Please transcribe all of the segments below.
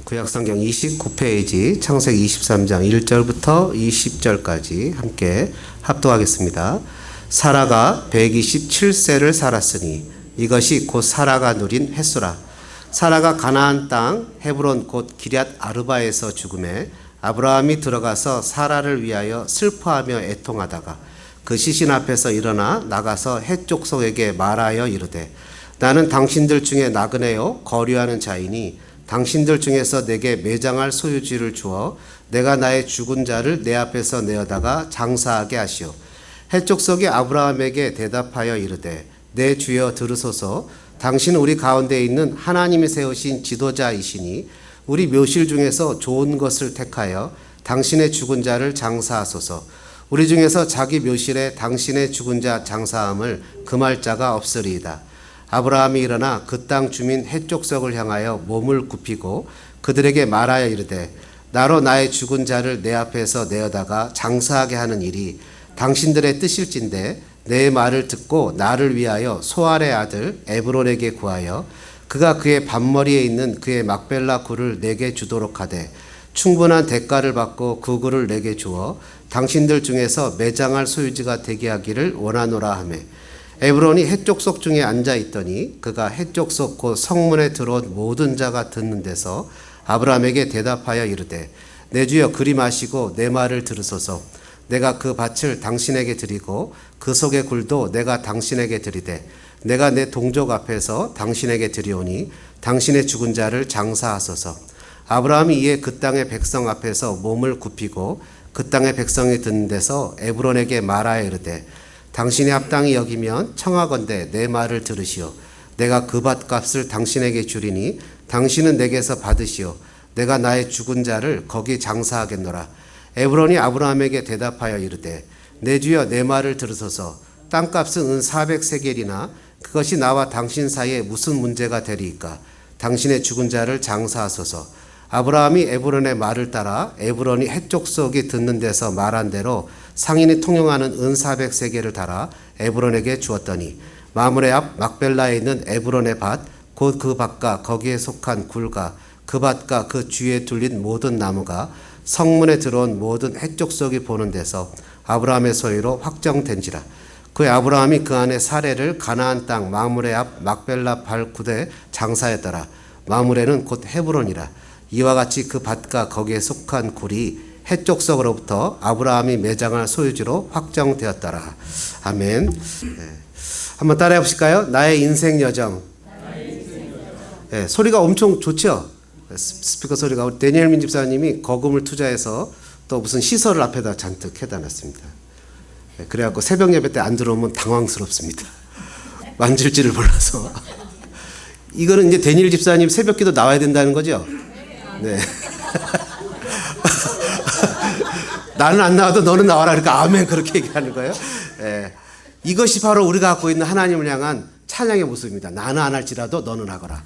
구약성경 29페이지 창세기 23장 1절부터 20절까지 함께 합독하겠습니다. 사라가 127세를 살았으니 이것이 곧 사라가 누린 햇수라. 사라가 가나안 땅 헤브론 곧 기럇 아르바에서 죽음에 아브라함이 들어가서 사라를 위하여 슬퍼하며 애통하다가 그 시신 앞에서 일어나 나가서 헷 족속에게 말하여 이르되 나는 당신들 중에 나그네요 거류하는 자이니 당신들 중에서 내게 매장할 소유지를 주어 내가 나의 죽은 자를 내 앞에서 내어다가 장사하게 하시오. 헷 족속이 아브라함에게 대답하여 이르되 내 주여 들으소서. 당신은 우리 가운데 있는 하나님이 세우신 지도자이시니 우리 묘실 중에서 좋은 것을 택하여 당신의 죽은 자를 장사하소서. 우리 중에서 자기 묘실에 당신의 죽은 자 장사함을 금할 자가 없으리이다. 아브라함이 일어나 그 땅 주민 헷 족속을 향하여 몸을 굽히고 그들에게 말하여 이르되 나로 나의 죽은 자를 내 앞에서 내어다가 장사하게 하는 일이 당신들의 뜻일진데 내 말을 듣고 나를 위하여 소알의 아들 에브론에게 구하여 그가 그의 반머리에 있는 그의 막벨라 굴을 내게 주도록 하되 충분한 대가를 받고 그 굴을 내게 주어 당신들 중에서 매장할 소유지가 되게 하기를 원하노라 하며 에브론이 헷 족속 중에 앉아 있더니 그가 헷 족속 곧 성문에 들어온 모든 자가 듣는 데서 아브라함에게 대답하여 이르되 내 주여 그리 마시고 내 말을 들으소서. 내가 그 밭을 당신에게 드리고 그 속의 굴도 내가 당신에게 드리되 내가 내 동족 앞에서 당신에게 드리오니 당신의 죽은 자를 장사하소서. 아브라함이 이에 그 땅의 백성 앞에서 몸을 굽히고 그 땅의 백성이 듣는 데서 에브론에게 말하여 이르되 당신이 합당히 여기면 청하건대 내 말을 들으시오. 내가 그 밭값을 당신에게 주리니 당신은 내게서 받으시오. 내가 나의 죽은 자를 거기 장사하겠노라. 에브론이 아브라함에게 대답하여 이르되 내 주여 내 말을 들으소서. 땅값은 은 400세겔이나 그것이 나와 당신 사이에 무슨 문제가 되리이까. 당신의 죽은 자를 장사하소서. 아브라함이 에브론의 말을 따라 에브론이 헷 족속이 듣는 데서 말한 대로 상인이 통용하는 은 400세겔을 달아 에브론에게 주었더니 마므레 앞 막벨라에 있는 에브론의 밭 곧 그 밭과 거기에 속한 굴과 그 밭과 그 주위에 둘린 모든 나무가 성문에 들어온 모든 헷 족속이 보는 데서 아브라함의 소유로 확정된지라. 그의 아브라함이 그 안에 사례를 가나안 땅 마므레 앞 막벨라 발구대 장사했더라. 마므레는 곧 헤브론이라. 이와 같이 그 밭과 거기에 속한 굴이 헷 족속으로부터 아브라함이 매장할 소유지로 확정되었더라. 아멘. 네. 한번 따라해 보실까요? 나의 인생 여정. 네, 소리가 엄청 좋죠? 스피커 소리가. 우리 데니엘 집사님이 거금을 투자해서 또 무슨 시설을 앞에다 잔뜩 해다 놨습니다. 네, 그래갖고 새벽 예배 때 안 들어오면 당황스럽습니다. 만질지를 몰라서. 이거는 이제 데니엘 집사님 새벽 기도 나와야 된다는 거죠? 네. 나는 안 나와도 너는 나와라. 그러니까 아멘 그렇게 얘기하는 거예요. 네. 이것이 바로 우리가 갖고 있는 하나님을 향한 찬양의 모습입니다. 나는 안 할지라도 너는 하거라.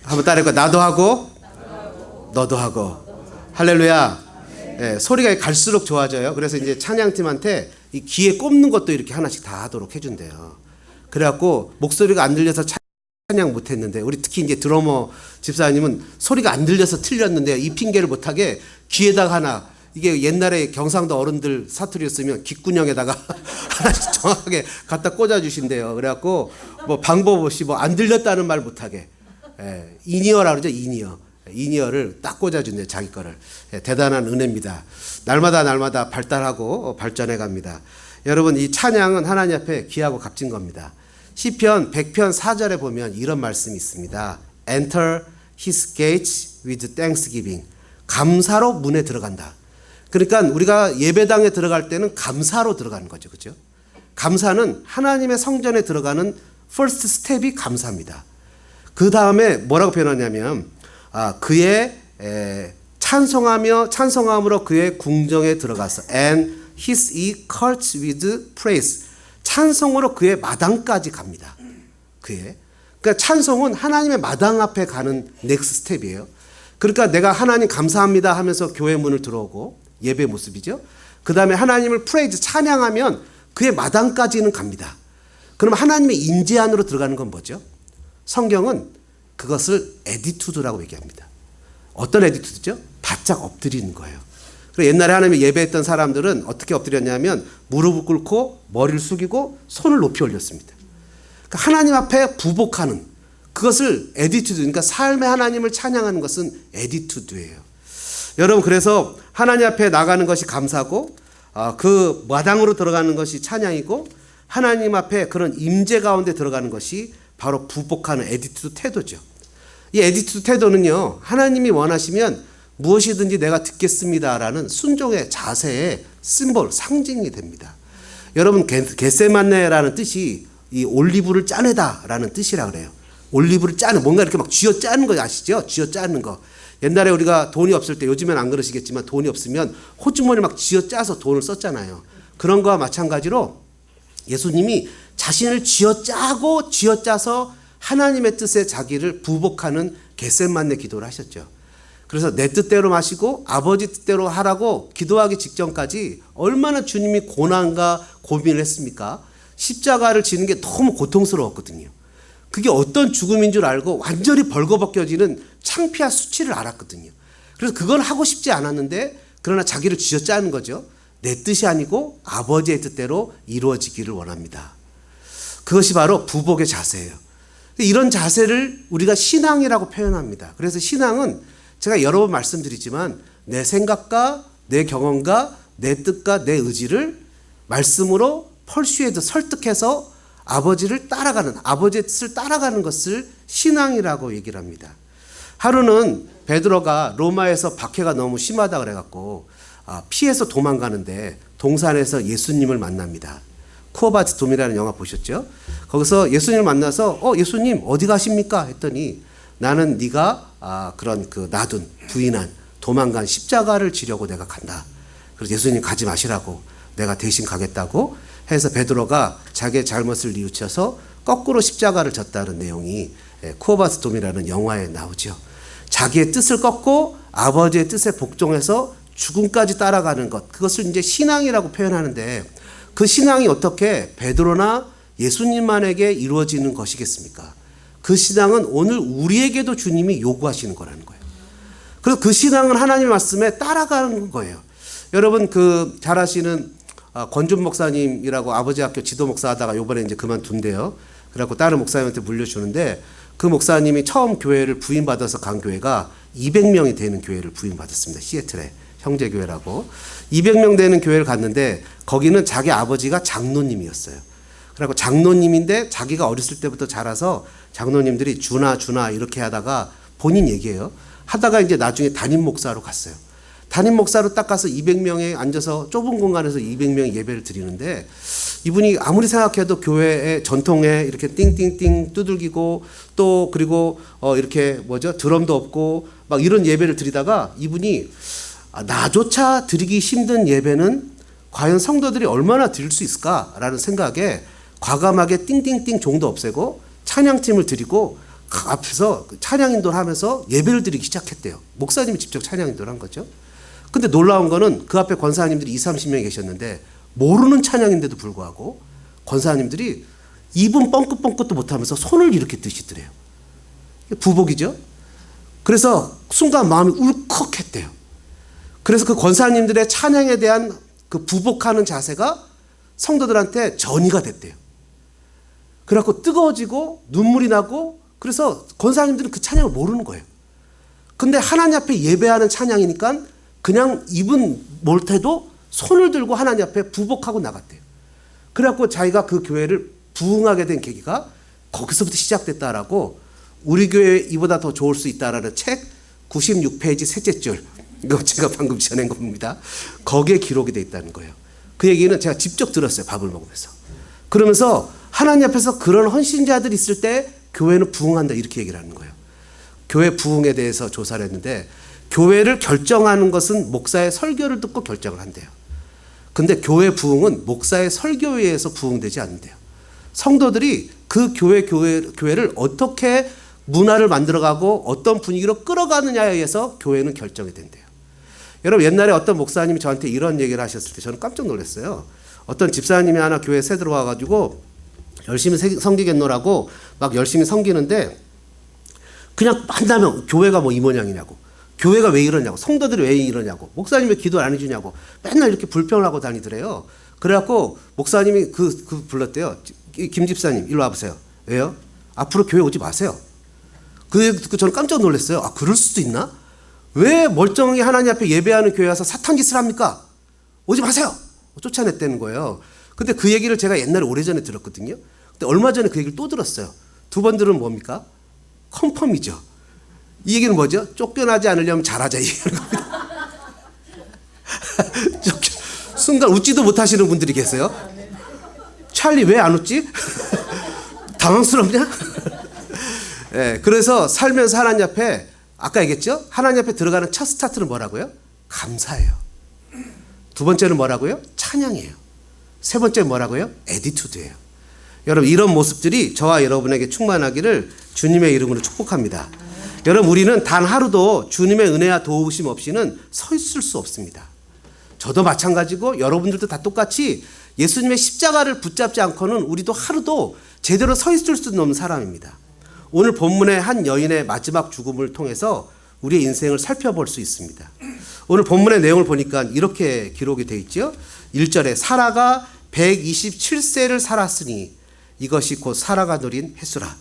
한번 따라해볼까요? 나도 하고 너도 하고. 할렐루야. 네. 소리가 갈수록 좋아져요. 그래서 이제 찬양팀한테 이 귀에 꼽는 것도 이렇게 하나씩 다 하도록 해준대요. 그래갖고 목소리가 안 들려서 찬양 못했는데 우리 특히 이제 드러머 집사님은 소리가 안 들려서 틀렸는데 이 핑계를 못하게 귀에다가 하나, 이게 옛날에 경상도 어른들 사투리였으면 귓구녕에다가 하나씩 정확하게 갖다 꽂아주신대요. 그래갖고 뭐 방법 없이 뭐 안 들렸다는 말 못하게. 이니어라 그러죠. 이니어를 딱 꽂아준대요. 자기 거를. 대단한 은혜입니다. 날마다 발달하고 발전해 갑니다. 여러분 이 찬양은 하나님 앞에 귀하고 값진 겁니다. 시편 100편 4절에 보면 이런 말씀이 있습니다. Enter his gates with thanksgiving. 감사로 문에 들어간다. 그러니까 우리가 예배당에 들어갈 때는 감사로 들어가는 거죠. 그렇죠? 감사는 하나님의 성전에 들어가는 first step이 감사입니다. 그 다음에 뭐라고 표현하냐면 그의 찬송함으로 그의 궁정에 들어가서 and his courts with praise. 찬송으로 그의 마당까지 갑니다. 그러니까 찬송은 하나님의 마당 앞에 가는 넥스트 스텝이에요. 그러니까 내가 하나님 감사합니다 하면서 교회 문을 들어오고 예배 모습이죠. 그 다음에 하나님을 프레이즈 찬양하면 그의 마당까지는 갑니다. 그럼 하나님의 임재 안으로 들어가는 건 뭐죠? 성경은 그것을 에디투드라고 얘기합니다. 어떤 에디투드죠? 바짝 엎드리는 거예요. 그래서 옛날에 하나님을 예배했던 사람들은 어떻게 엎드렸냐면 무릎을 꿇고 머리를 숙이고 손을 높이 올렸습니다. 그러니까 하나님 앞에 부복하는 그것을 에디투드, 그러니까 삶의 하나님을 찬양하는 것은 에디투드예요. 여러분, 그래서 하나님 앞에 나가는 것이 감사고 그 마당으로 들어가는 것이 찬양이고 하나님 앞에 그런 임재 가운데 들어가는 것이 바로 부복하는 에디투드 태도죠. 이 에디투드 태도는요, 하나님이 원하시면 무엇이든지 내가 듣겠습니다라는 순종의 자세의 심볼, 상징이 됩니다. 여러분, 겟세마네라는 뜻이 이 올리브를 짜내다라는 뜻이라 그래요. 올리브를 짜는, 뭔가 이렇게 막 쥐어 짜는 거 아시죠? 쥐어 짜는 거. 옛날에 우리가 돈이 없을 때, 요즘엔 안 그러시겠지만 돈이 없으면 호주머니 막 쥐어 짜서 돈을 썼잖아요. 그런 거와 마찬가지로 예수님이 자신을 쥐어 짜고 쥐어 짜서 하나님의 뜻에 자기를 부복하는 겟세마네 기도를 하셨죠. 그래서 내 뜻대로 마시고 아버지 뜻대로 하라고 기도하기 직전까지 얼마나 주님이 고난과 고민을 했습니까? 십자가를 지는 게 너무 고통스러웠거든요. 그게 어떤 죽음인 줄 알고 완전히 벌거벗겨지는 창피한 수치를 알았거든요. 그래서 그걸 하고 싶지 않았는데 그러나 자기를 쥐어짜는 거죠. 내 뜻이 아니고 아버지의 뜻대로 이루어지기를 원합니다. 그것이 바로 부복의 자세예요. 이런 자세를 우리가 신앙이라고 표현합니다. 그래서 신앙은 제가 여러 번 말씀드리지만 내 생각과 내 경험과 내 뜻과 내 의지를 말씀으로 펄슈에드 설득해서 아버지를 따라가는, 아버지의 뜻을 따라가는 것을 신앙이라고 얘기를 합니다. 하루는 베드로가 로마에서 박해가 너무 심하다 그래갖고 피해서 도망가는데 동산에서 예수님을 만납니다. 쿠어바트 돔이라는 영화 보셨죠? 거기서 예수님을 만나서 예수님 어디 가십니까? 했더니 나는 네가 그런 그 놔둔 부인한 도망간 십자가를 지려고 내가 간다. 그래서 예수님 가지 마시라고 내가 대신 가겠다고 해서 베드로가 자기의 잘못을 뉘우쳐서 거꾸로 십자가를 졌다는 내용이 쿠어바트 돔이라는 영화에 나오죠. 자기의 뜻을 꺾고 아버지의 뜻에 복종해서 죽음까지 따라가는 것, 그것을 이제 신앙이라고 표현하는데 그 신앙이 어떻게 베드로나 예수님만에게 이루어지는 것이겠습니까? 그 신앙은 오늘 우리에게도 주님이 요구하시는 거라는 거예요. 그래서 그 신앙은 하나님의 말씀에 따라가는 거예요. 여러분, 잘 아시는 권준 목사님이라고 아버지 학교 지도 목사 하다가 요번에 이제 그만둔대요. 그래갖고 다른 목사님한테 물려주는데 그 목사님이 처음 교회를 부임받아서 간 교회가 200명이 되는 교회를 부임받았습니다. 시애틀에 형제교회라고 200명 되는 교회를 갔는데 거기는 자기 아버지가 장로님이었어요. 그래갖고 장로님인데 자기가 어렸을 때부터 자라서 장로님들이 주나 이렇게 하다가 본인 얘기예요. 하다가 이제 나중에 담임 목사로 갔어요. 담임 목사로 딱 가서 200명에 앉아서 좁은 공간에서 200명이 예배를 드리는데 이분이 아무리 생각해도 교회의 전통에 이렇게 띵띵띵 두들기고 또 그리고 이렇게 드럼도 없고 막 이런 예배를 드리다가 이분이 나조차 드리기 힘든 예배는 과연 성도들이 얼마나 드릴 수 있을까라는 생각에 과감하게 띵띵띵 종도 없애고 찬양팀을 드리고 앞에서 찬양 인도를 하면서 예배를 드리기 시작했대요. 목사님이 직접 찬양 인도를 한 거죠. 근데 놀라운 거는 그 앞에 권사님들이 20-30명이 계셨는데 모르는 찬양인데도 불구하고 권사님들이 입은 뻥긋뻥긋도 못하면서 손을 이렇게 드시더래요. 부복이죠. 그래서 순간 마음이 울컥했대요. 그래서 그 권사님들의 찬양에 대한 그 부복하는 자세가 성도들한테 전이가 됐대요. 그래갖고 뜨거워지고 눈물이 나고 그래서 권사님들은 그 찬양을 모르는 거예요. 근데 하나님 앞에 예배하는 찬양이니까 그냥 입은 못해도 손을 들고 하나님 앞에 부복하고 나갔대요. 그래갖고 자기가 그 교회를 부흥하게 된 계기가 거기서부터 시작됐다라고 우리 교회 이보다 더 좋을 수 있다라는 책 96페이지 셋째 줄, 이거 제가 방금 전한 겁니다. 거기에 기록이 돼 있다는 거예요. 그 얘기는 제가 직접 들었어요. 밥을 먹으면서. 그러면서 하나님 앞에서 그런 헌신자들이 있을 때 교회는 부흥한다 이렇게 얘기를 하는 거예요. 교회 부흥에 대해서 조사를 했는데 교회를 결정하는 것은 목사의 설교를 듣고 결정을 한대요. 근데 교회 부흥은 목사의 설교에 의해서 부흥되지 않는데요. 성도들이 그 교회를 어떻게 문화를 만들어가고 어떤 분위기로 끌어가느냐에 의해서 교회는 결정이 된대요. 여러분, 옛날에 어떤 목사님이 저한테 이런 얘기를 하셨을 때 저는 깜짝 놀랐어요. 어떤 집사님이 하나 교회에 새 들어와가지고 열심히 섬기겠노라고 막 열심히 섬기는데 그냥 한다면 교회가 뭐 이 모양이냐고, 교회가 왜 이러냐고, 성도들이 왜 이러냐고, 목사님이 기도를 안 해주냐고 맨날 이렇게 불평을 하고 다니더래요. 그래갖고 목사님이 불렀대요. 김 집사님 일로 와보세요. 왜요? 앞으로 교회 오지 마세요. 저는 깜짝 놀랐어요. 아, 그럴 수도 있나? 왜 멀쩡히 하나님 앞에 예배하는 교회 와서 사탄 짓을 합니까? 오지 마세요. 쫓아냈다는 거예요. 근데 그 얘기를 제가 옛날에 오래전에 들었거든요. 근데 얼마 전에 그 얘기를 또 들었어요. 두 번 들으면 뭡니까? 컨펌이죠. 이 얘기는 뭐죠? 쫓겨나지 않으려면 잘하자, 이 얘기하는 겁니다. 순간 웃지도 못하시는 분들이 계세요. 찰리 왜 안 웃지? 당황스럽냐? 네, 그래서 살면서 하나님 앞에, 아까 얘기했죠? 하나님 앞에 들어가는 첫 스타트는 뭐라고요? 감사예요. 두 번째는 뭐라고요? 찬양이에요. 세 번째는 뭐라고요? 애티튜드예요. 여러분, 이런 모습들이 저와 여러분에게 충만하기를 주님의 이름으로 축복합니다. 여러분, 우리는 단 하루도 주님의 은혜와 도우심 없이는 서 있을 수 없습니다. 저도 마찬가지고 여러분들도 다 똑같이 예수님의 십자가를 붙잡지 않고는 우리도 하루도 제대로 서 있을 수 없는 사람입니다. 오늘 본문의 한 여인의 마지막 죽음을 통해서 우리의 인생을 살펴볼 수 있습니다. 오늘 본문의 내용을 보니까 이렇게 기록이 되어 있죠. 1절에 사라가 127세를 살았으니 이것이 곧 사라가 누린 횟수라.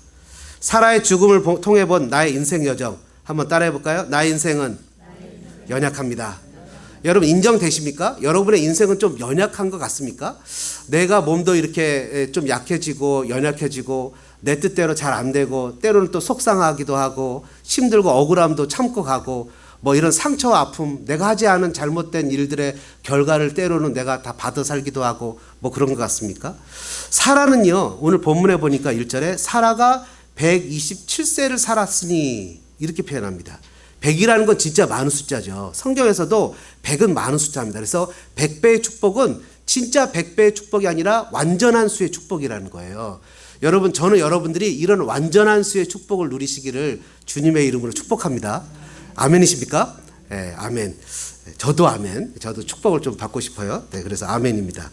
사라의 죽음을 통해 본 나의 인생 여정 한번 따라해 볼까요? 나의 인생은 연약합니다. 여러분, 인정되십니까? 여러분의 인생은 좀 연약한 것 같습니까? 내가 몸도 이렇게 좀 약해지고 연약해지고 내 뜻대로 잘 안 되고 때로는 또 속상하기도 하고 힘들고 억울함도 참고 가고 뭐 이런 상처와 아픔, 내가 하지 않은 잘못된 일들의 결과를 때로는 내가 다 받아 살기도 하고 뭐 그런 것 같습니까? 사라는요, 오늘 본문에 보니까 1절에 사라가 127세를 살았으니 이렇게 표현합니다. 100이라는 건 진짜 많은 숫자죠. 성경에서도 100은 많은 숫자입니다. 그래서 100배의 축복은 진짜 100배의 축복이 아니라 완전한 수의 축복이라는 거예요. 여러분, 저는 여러분들이 이런 완전한 수의 축복을 누리시기를 주님의 이름으로 축복합니다. 아멘이십니까? 네, 아멘. 저도 아멘. 저도 축복을 좀 받고 싶어요. 네, 그래서 아멘입니다.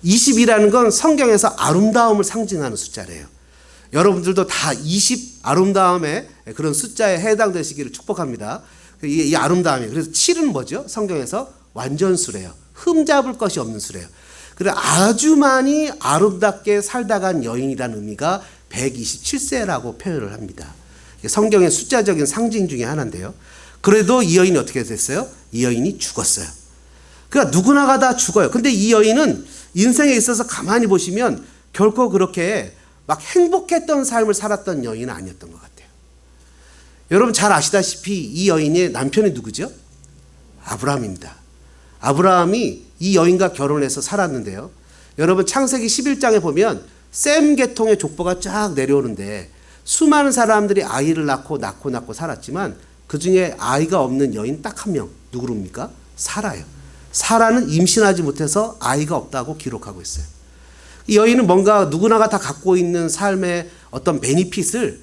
20이라는 건 성경에서 아름다움을 상징하는 숫자래요. 여러분들도 다 20 아름다움의 그런 숫자에 해당되시기를 축복합니다. 이 아름다움이. 그래서 7은 뭐죠? 성경에서 완전수래요. 흠잡을 것이 없는 수래요. 그래, 아주 많이 아름답게 살다 간 여인이라는 의미가 127세라고 표현을 합니다. 성경의 숫자적인 상징 중에 하나인데요. 그래도 이 여인이 어떻게 됐어요? 이 여인이 죽었어요. 그러니까 누구나가 다 죽어요. 근데 이 여인은 인생에 있어서 가만히 보시면 결코 그렇게 막 행복했던 삶을 살았던 여인은 아니었던 것 같아요. 여러분 잘 아시다시피 이 여인의 남편이 누구죠? 아브라함입니다. 아브라함이 이 여인과 결혼해서 살았는데요. 여러분 창세기 11장에 보면 셈 계통의 족보가 쫙 내려오는데 수많은 사람들이 아이를 낳고 살았지만 그 중에 아이가 없는 여인 딱 한 명. 누구입니까? 사라예요. 사라는 임신하지 못해서 아이가 없다고 기록하고 있어요. 이 여인은 뭔가 누구나가 다 갖고 있는 삶의 어떤 베니핏을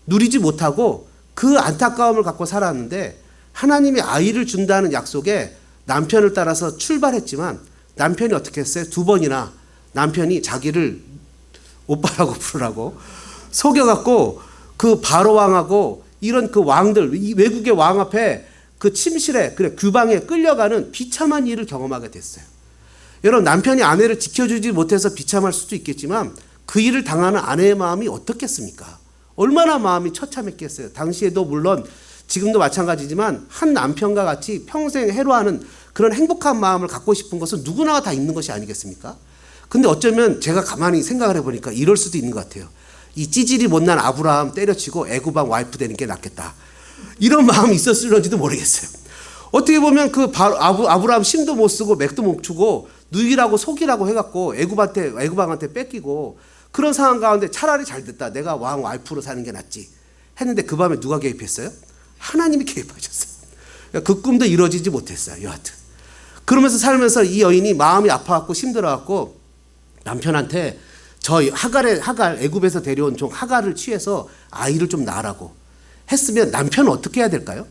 누리지 못하고 그 안타까움을 갖고 살았는데 하나님이 아이를 준다는 약속에 남편을 따라서 출발했지만 남편이 어떻게 했어요? 두 번이나 남편이 자기를 오빠라고 부르라고 속여갖고 그 바로 왕하고 이런 그 왕들, 이 외국의 왕 앞에 그 침실에, 그래, 규방에 끌려가는 비참한 일을 경험하게 됐어요. 여러분, 남편이 아내를 지켜주지 못해서 비참할 수도 있겠지만 그 일을 당하는 아내의 마음이 어떻겠습니까? 얼마나 마음이 처참했겠어요. 당시에도 물론 지금도 마찬가지지만 한 남편과 같이 평생 해로하는 그런 행복한 마음을 갖고 싶은 것은 누구나 다 있는 것이 아니겠습니까? 근데 어쩌면 제가 가만히 생각을 해보니까 이럴 수도 있는 것 같아요. 이 찌질이 못난 아브라함 때려치고 애굽왕 와이프 되는 게 낫겠다. 이런 마음이 있었을런지도 모르겠어요. 어떻게 보면 그 아브라함 심도 못 쓰고 맥도 못 추고 누이라고 속이라고 해갖고 애굽왕한테 뺏기고 그런 상황 가운데 차라리 잘 됐다. 내가 왕 와이프로 사는 게 낫지. 했는데 그 밤에 누가 개입했어요? 하나님이 개입하셨어요. 그 꿈도 이루어지지 못했어요. 여하튼. 그러면서 살면서 이 여인이 마음이 아파갖고 힘들어갖고 남편한테 저 하갈 애굽에서 데려온 종 하갈을 취해서 아이를 좀 낳으라고 했으면 남편은 어떻게 해야 될까요?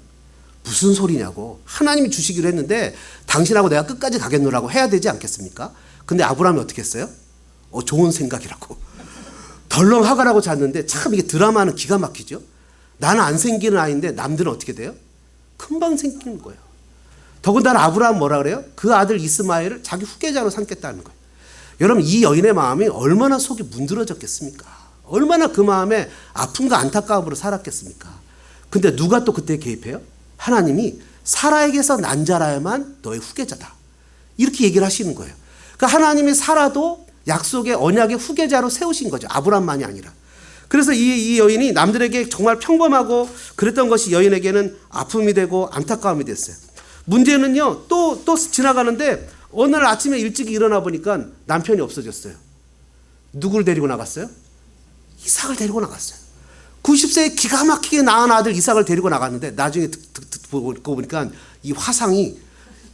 무슨 소리냐고. 하나님이 주시기로 했는데 당신하고 내가 끝까지 가겠노라고 해야 되지 않겠습니까? 근데 아브라함이 어떻게 했어요? 좋은 생각이라고. 덜렁 하갈하고 잤는데 참 이게 드라마는 기가 막히죠. 나는 안 생기는 아이인데 남들은 어떻게 돼요? 금방 생기는 거예요. 더군다나 아브라함 뭐라 그래요? 그 아들 이스마엘을 자기 후계자로 삼겠다는 거예요. 여러분, 이 여인의 마음이 얼마나 속이 문드러졌겠습니까? 얼마나 그 마음에 아픔과 안타까움으로 살았겠습니까? 근데 누가 또 그때 개입해요? 하나님이 사라에게서 난 자라야만 너의 후계자다, 이렇게 얘기를 하시는 거예요. 그러니까 하나님이 사라도 약속의 언약의 후계자로 세우신 거죠. 아브라함만이 아니라. 그래서 이 여인이 남들에게 정말 평범하고 그랬던 것이 여인에게는 아픔이 되고 안타까움이 됐어요. 문제는요, 또 지나가는데 어느 날 아침에 일찍 일어나 보니까 남편이 없어졌어요. 누구를 데리고 나갔어요? 이삭을 데리고 나갔어요. 90세에 기가 막히게 낳은 아들 이삭을 데리고 나갔는데 나중에 듣고 보니까 이 화상이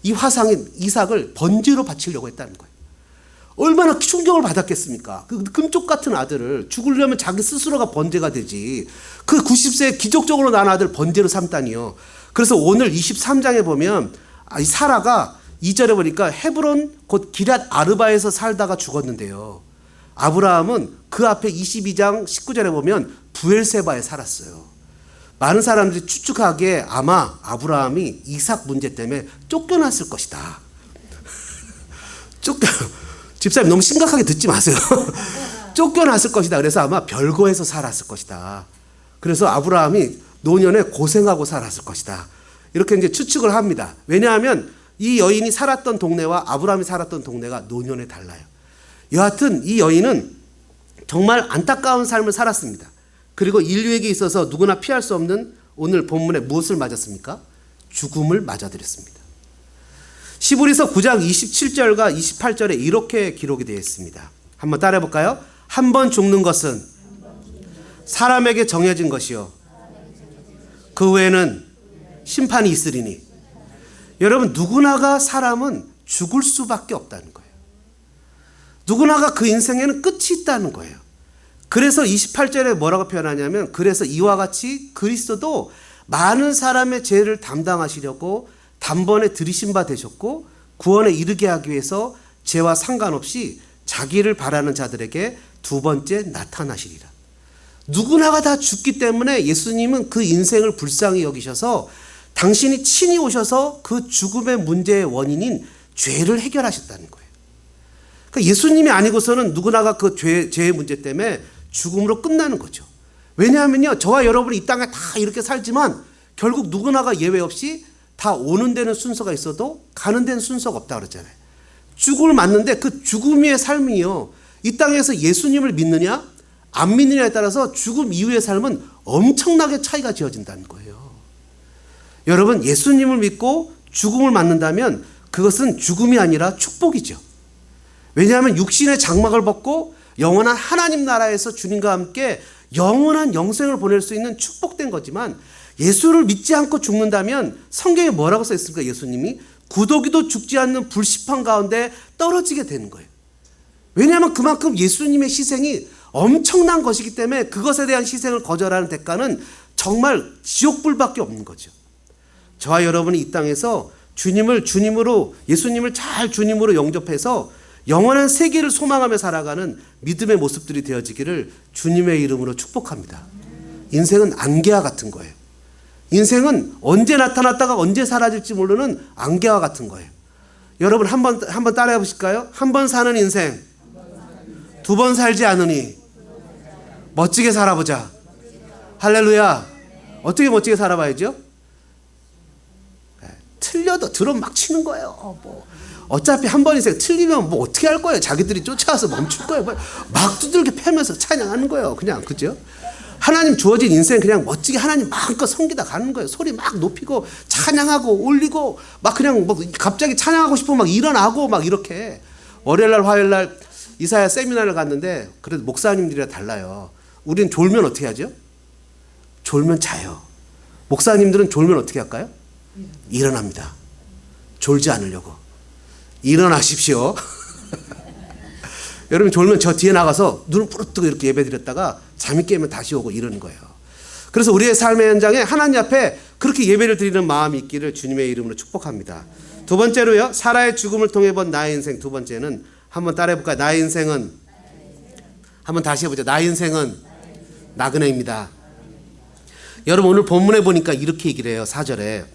이삭을 번제로 바치려고 했다는 거예요. 얼마나 충격을 받았겠습니까? 그 금쪽 같은 아들을, 죽으려면 자기 스스로가 번제가 되지, 그 90세에 기적적으로 낳은 아들 번제로 삼다니요. 그래서 오늘 23장에 보면 이 사라가 2절에 보니까 헤브론 곧 기럇 아르바에서 살다가 죽었는데요. 아브라함은 그 앞에 22장 19절에 보면 부엘세바에 살았어요. 많은 사람들이 추측하기에 아마 아브라함이 이삭 문제 때문에 쫓겨났을 것이다. 집사님 너무 심각하게 듣지 마세요. 쫓겨났을 것이다. 그래서 아마 별거에서 살았을 것이다. 그래서 아브라함이 노년에 고생하고 살았을 것이다, 이렇게 이제 추측을 합니다. 왜냐하면 이 여인이 살았던 동네와 아브라함이 살았던 동네가 노년에 달라요. 여하튼 이 여인은 정말 안타까운 삶을 살았습니다. 그리고 인류에게 있어서 누구나 피할 수 없는 오늘 본문에 무엇을 맞았습니까? 죽음을 맞아들였습니다. 시브리서 9장 27절과 28절에 이렇게 기록이 되어 있습니다. 한번 따라해 볼까요? 한 번 죽는 것은 사람에게 정해진 것이요, 그 후에는 심판이 있으리니. 여러분, 누구나가 사람은 죽을 수밖에 없다는 거예요. 누구나가 그 인생에는 끝이 있다는 거예요. 그래서 28절에 뭐라고 표현하냐면, 그래서 이와 같이 그리스도도 많은 사람의 죄를 담당하시려고 단번에 들이신 바 되셨고 구원에 이르게 하기 위해서 죄와 상관없이 자기를 바라는 자들에게 두 번째 나타나시리라. 누구나가 다 죽기 때문에 예수님은 그 인생을 불쌍히 여기셔서 당신이 친히 오셔서 그 죽음의 문제의 원인인 죄를 해결하셨다는 거예요. 그러니까 예수님이 아니고서는 누구나가 그 죄의 문제 때문에 죽음으로 끝나는 거죠. 왜냐하면요, 저와 여러분이 이 땅에 다 이렇게 살지만 결국 누구나가 예외 없이 다 오는 데는 순서가 있어도 가는 데는 순서가 없다 그랬잖아요. 죽음을 맞는데 그 죽음의 삶이요, 이 땅에서 예수님을 믿느냐 안 믿느냐에 따라서 죽음 이후의 삶은 엄청나게 차이가 지어진다는 거예요. 여러분, 예수님을 믿고 죽음을 맞는다면 그것은 죽음이 아니라 축복이죠. 왜냐하면 육신의 장막을 벗고 영원한 하나님 나라에서 주님과 함께 영원한 영생을 보낼 수 있는 축복된 거지만, 예수를 믿지 않고 죽는다면 성경에 뭐라고 써 있습니까? 예수님이 구더기도 죽지 않는 불시판 가운데 떨어지게 되는 거예요. 왜냐하면 그만큼 예수님의 희생이 엄청난 것이기 때문에 그것에 대한 희생을 거절하는 대가는 정말 지옥불밖에 없는 거죠. 저와 여러분이 이 땅에서 예수님을 잘 주님으로 영접해서 영원한 세계를 소망하며 살아가는 믿음의 모습들이 되어지기를 주님의 이름으로 축복합니다. 인생은 안개와 같은 거예요. 인생은 언제 나타났다가 언제 사라질지 모르는 안개와 같은 거예요. 여러분, 한번 따라해 보실까요? 한 번 사는 인생, 두 번 살지 않으니 멋지게 살아보자. 할렐루야. 어떻게 멋지게 살아봐야죠? 틀려도 드럼 막 치는 거예요. 어차피 한 번 인생 틀리면 뭐 어떻게 할 거예요? 자기들이 쫓아와서 멈출 거예요. 막 두들겨 패면서 찬양하는 거예요. 그냥, 그죠? 하나님 주어진 인생 그냥 멋지게 하나님 마음껏 섬기다 가는 거예요. 소리 막 높이고 찬양하고 올리고 막 그냥 뭐 갑자기 찬양하고 싶으면 막 일어나고 막 이렇게. 월요일날 화요일날 이사야 세미나를 갔는데 그래도 목사님들이랑 달라요. 우리는 졸면 어떻게 하죠? 졸면 자요. 목사님들은 졸면 어떻게 할까요? 일어납니다. 졸지 않으려고. 일어나십시오. 여러분, 졸면 저 뒤에 나가서 눈을 부릅뜨고 이렇게 예배 드렸다가 잠이 깨면 다시 오고 이러는 거예요. 그래서 우리의 삶의 현장에 하나님 앞에 그렇게 예배를 드리는 마음이 있기를 주님의 이름으로 축복합니다. 두 번째로요, 사라의 죽음을 통해 본 나의 인생. 두 번째는 한번 따라해 볼까요? 나의 인생은, 한번 다시 해보죠. 나의 인생은 나그네입니다. 여러분 오늘 본문에 보니까 이렇게 얘기를 해요. 4절에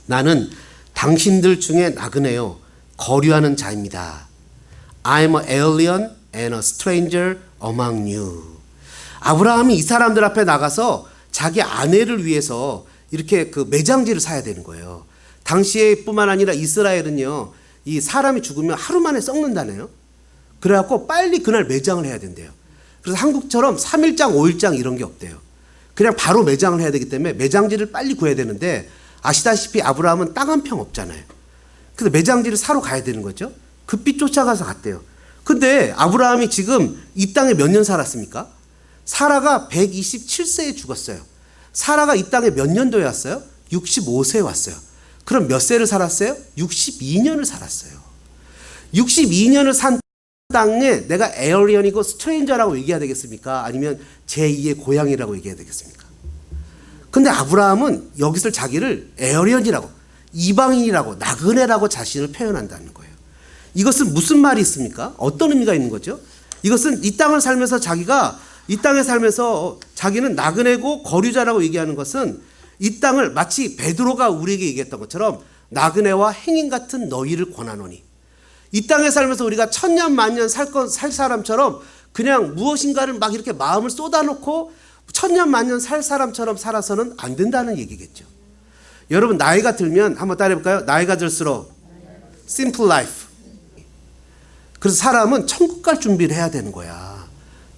나는 당신들 중에 나그네요 거류하는 자입니다. I'm an alien and a stranger among you. 아브라함이 이 사람들 앞에 나가서 자기 아내를 위해서 이렇게 그 매장지를 사야 되는 거예요. 당시에 뿐만 아니라 이스라엘은요, 이 사람이 죽으면 하루 만에 썩는다네요. 그래갖고 빨리 그날 매장을 해야 된대요. 그래서 한국처럼 3일장, 5일장 이런 게 없대요. 그냥 바로 매장을 해야 되기 때문에 매장지를 빨리 구해야 되는데 아시다시피 아브라함은 땅 한 평 없잖아요. 그래서 매장지를 사러 가야 되는 거죠. 급히 쫓아가서 갔대요. 근데 아브라함이 지금 이 땅에 몇 년 살았습니까? 사라가 127세에 죽었어요. 사라가 이 땅에 몇 년도에 왔어요? 65세에 왔어요. 그럼 몇 세를 살았어요? 62년을 살았어요. 62년을 산 땅에 내가 에어리언이고 스트레인저라고 얘기해야 되겠습니까? 아니면 제2의 고향이라고 얘기해야 되겠습니까? 근데 아브라함은 여기서 자기를 에어리언이라고, 이방인이라고, 나그네라고 자신을 표현한다는 거예요. 이것은 무슨 말이 있습니까? 어떤 의미가 있는 거죠? 이것은 이 땅을 살면서 자기가 이 땅에 살면서 자기는 나그네고 거류자라고 얘기하는 것은 이 땅을 마치 베드로가 우리에게 얘기했던 것처럼 나그네와 행인 같은 너희를 권하노니, 이 땅에 살면서 우리가 천년 만년 살 사람처럼 그냥 무엇인가를 막 이렇게 마음을 쏟아놓고 천년 만년 살 사람처럼 살아서는 안 된다는 얘기겠죠. 여러분 나이가 들면 한번 따라해볼까요? 나이가 들수록 simple life. 그래서 사람은 천국 갈 준비를 해야 되는 거야.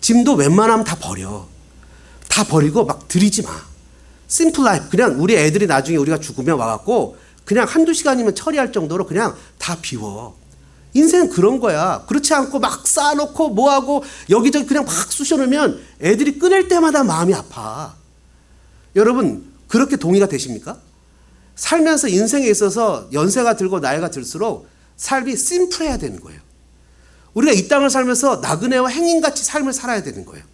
짐도 웬만하면 다 버려. 다 버리고 막 들이지 마. 심플 라이프. 그냥 우리 애들이 나중에 우리가 죽으면 와갖고 그냥 한두 시간이면 처리할 정도로 그냥 다 비워. 인생은 그런 거야. 그렇지 않고 막 쌓아놓고 뭐하고 여기저기 그냥 막 쑤셔놓으면 애들이 꺼낼 때마다 마음이 아파. 여러분 그렇게 동의가 되십니까? 살면서 인생에 있어서 연세가 들고 나이가 들수록 삶이 심플해야 되는 거예요. 우리가 이 땅을 살면서 나그네와 행인같이 삶을 살아야 되는 거예요.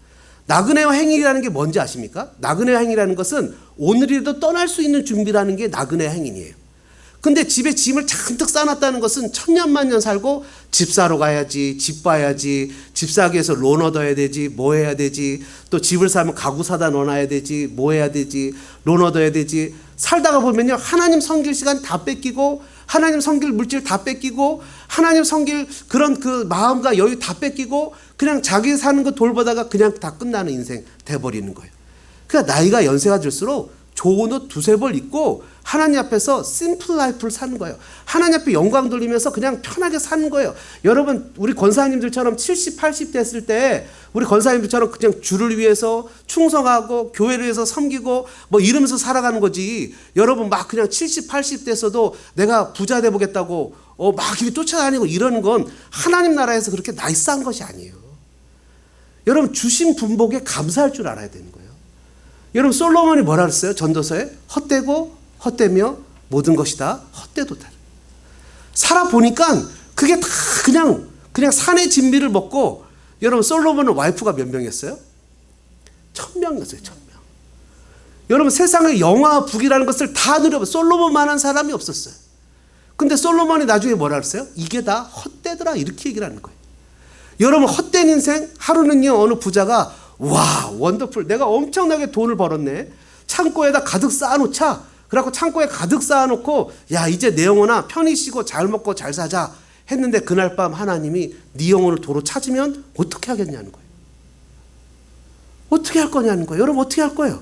나그네와 행인이라는 게 뭔지 아십니까? 나그네와 행인이라는 것은 오늘이라도 떠날 수 있는 준비라는 게 나그네와 행인이에요. 근데 집에 짐을 잔뜩 싸놨다는 것은 천년만년 살고 집 사러 가야지, 집 봐야지, 집 사기 위해서 론 얻어야 되지, 뭐 해야 되지, 또 집을 사면 가구 사다 넣어놔야 되지, 뭐 해야 되지, 론 얻어야 되지. 살다가 보면요 하나님 섬길 시간 다 뺏기고 하나님 섬길 물질 다 뺏기고 하나님 섬길 그런 그 마음과 여유 다 뺏기고 그냥 자기 사는 거 돌보다가 그냥 다 끝나는 인생 돼버리는 거예요. 그러니까 나이가 연세가 들수록 좋은 옷 두세 벌 입고 하나님 앞에서 심플 라이프를 사는 거예요. 하나님 앞에 영광 돌리면서 그냥 편하게 사는 거예요. 여러분 우리 권사님들처럼 70, 80 됐을 때 우리 권사님들처럼 그냥 주를 위해서 충성하고 교회를 위해서 섬기고 뭐 이러면서 살아가는 거지. 여러분 막 그냥 70, 80 됐어도 내가 부자 돼보겠다고 막 이렇게 쫓아다니고 이러는 건 하나님 나라에서 그렇게 나이스한 것이 아니에요. 여러분 주신 분복에 감사할 줄 알아야 되는 거예요. 여러분 솔로몬이 뭐라 그랬어요? 전도서에 헛되고 헛되며 모든 것이 다 헛되도다. 살아보니까 그게 다 그냥 산의 진미를 먹고. 여러분 솔로몬은 와이프가 몇 명이었어요? 1000명이었어요. 1000명. 여러분 세상에 영화 북이라는 것을 다 누려봐. 솔로몬만한 사람이 없었어요. 근데 솔로몬이 나중에 뭐라 그랬어요? 이게 다 헛되더라 이렇게 얘기를 하는 거예요. 여러분 헛된 인생. 하루는요 어느 부자가 와 원더풀 내가 엄청나게 돈을 벌었네. 창고에다 가득 쌓아놓자. 그래갖고 창고에 가득 쌓아놓고 야 이제 내 영혼아 편히 쉬고 잘 먹고 잘 사자 했는데 그날 밤 하나님이 네 영혼을 도로 찾으면 어떻게 하겠냐는 거예요. 어떻게 할 거냐는 거예요. 여러분 어떻게 할 거예요?